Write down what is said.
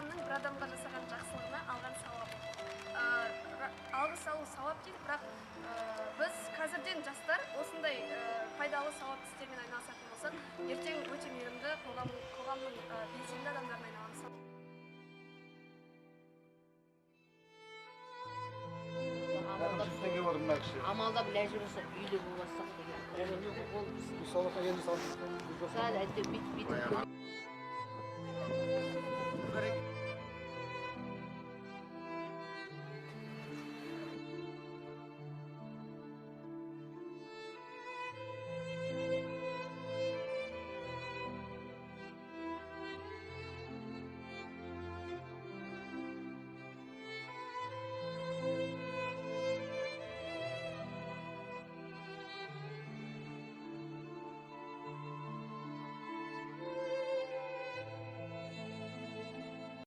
адамның бір адамға жасаған жақсылығына алған сауабы. Алғыс алу сауап дейді, бірақ біз қазірден жастар осындай пайдалы сауапты істермен айналысатын болсақ, ертең өте мейірімді қоғамның белсенді адамдарына айналамыз. Амалдап ләжі болса үйлі болмасақ деген. Ол біз. Мысалы, енді салып. Сәл әйтеу бүйтіп